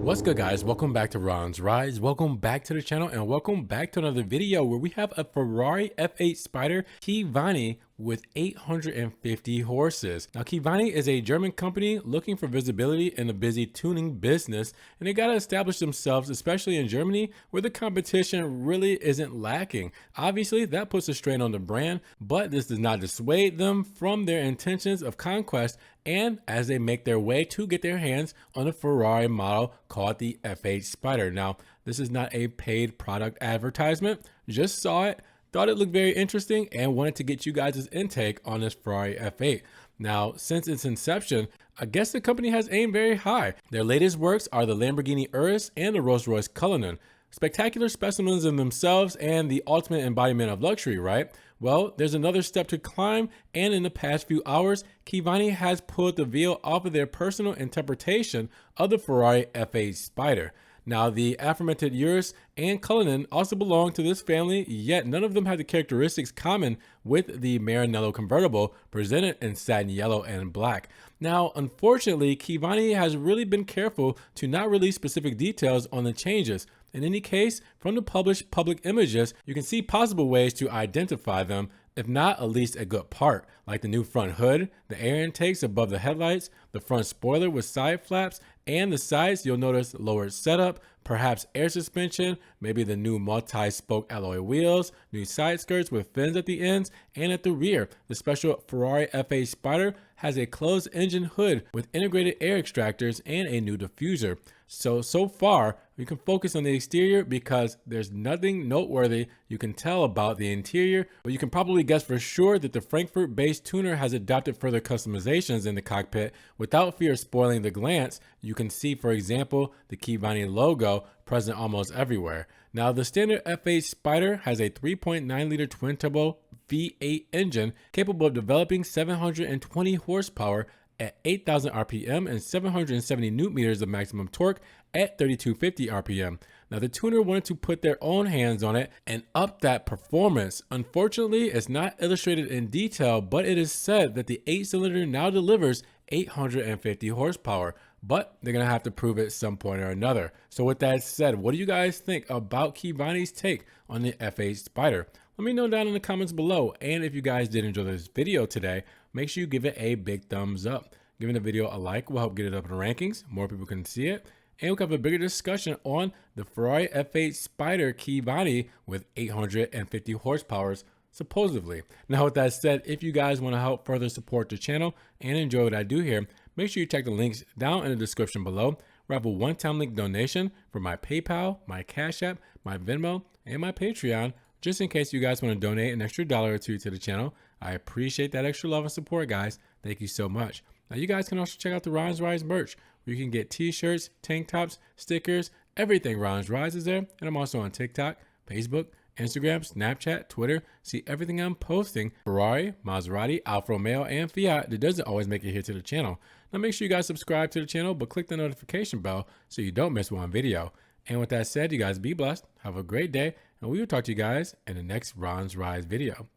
What's good, guys? Welcome back to Ron's Rides. Welcome back to the channel and welcome back to another video where we have a Ferrari F8 Spider Keyvany with 850 horses. Now, Keyvany is a German company looking for visibility in the busy tuning business, and they got to establish themselves, especially in Germany, where the competition really isn't lacking. Obviously, that puts a strain on the brand, but this does not dissuade them from their intentions of conquest, and as they make their way to get their hands on a Ferrari model called the F8 Spider. Now, this is not a paid product advertisement, just saw it, thought it looked very interesting, and wanted to get you guys' intake on this Ferrari F8. Now, since its inception, I guess the company has aimed very high. Their latest works are the Lamborghini Urus and the Rolls-Royce Cullinan. Spectacular specimens in themselves and the ultimate embodiment of luxury, right? Well, there's another step to climb, and in the past few hours, Keyvany has pulled the veil off of their personal interpretation of the Ferrari F8 Spider. Now, the aforementioned Urus and Cullinan also belong to this family, yet none of them have the characteristics common with the Maranello convertible presented in satin yellow and black. Now, unfortunately, Keyvany has really been careful to not release specific details on the changes. In any case, from the published public images, you can see possible ways to identify them, if not at least a good part, like the new front hood, the air intakes above the headlights, the front spoiler with side flaps, and the sides you'll notice lowered setup, perhaps air suspension, maybe the new multi-spoke alloy wheels, new side skirts with fins at the ends and at the rear. The special Ferrari F8 Spider has a closed engine hood with integrated air extractors and a new diffuser. So far, we can focus on the exterior because there's nothing noteworthy you can tell about the interior, but you can probably guess for sure that the Frankfurt-based tuner has adopted further customizations in the cockpit without fear of spoiling the glance. You can see, for example, the Keyvany logo present almost everywhere. Now, the standard F8 Spider has a 3.9-liter twin-turbo V8 engine capable of developing 720 horsepower at 8,000 RPM and 770 Newton meters of maximum torque at 3,250 RPM. Now, the tuner wanted to put their own hands on it and up that performance. Unfortunately, it's not illustrated in detail, but it is said that the 8-cylinder now delivers 850 horsepower, but they're going to have to prove it at some point or another. So with that said, what do you guys think about Keyvany's take on the F8 Spider? Let me know down in the comments below. And if you guys did enjoy this video today, make sure you give it a big thumbs up. Giving the video a like will help get it up in the rankings. More people can see it. And we'll have a bigger discussion on the Ferrari F8 Spider Keyvany with 850 horsepower, supposedly. Now, with that said, if you guys want to help further support the channel and enjoy what I do here, make sure you check the links down in the description below. We have a one-time link donation for my PayPal, my Cash App, my Venmo, and my Patreon, just in case you guys want to donate an extra $1 or $2 to the channel. I appreciate that extra love and support, guys. Thank you so much. Now, you guys can also check out the Ron's Rides merch, where you can get t-shirts, tank tops, stickers, everything Ron's Rides is there. And I'm also on TikTok, Facebook, Instagram, Snapchat, Twitter. See everything I'm posting. Ferrari, Maserati, Alfa Romeo, and Fiat that doesn't always make it here to the channel. Now, make sure you guys subscribe to the channel, but click the notification bell so you don't miss one video. And with that said, you guys be blessed. Have a great day. And we will talk to you guys in the next Ron's Rides video.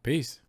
Peace.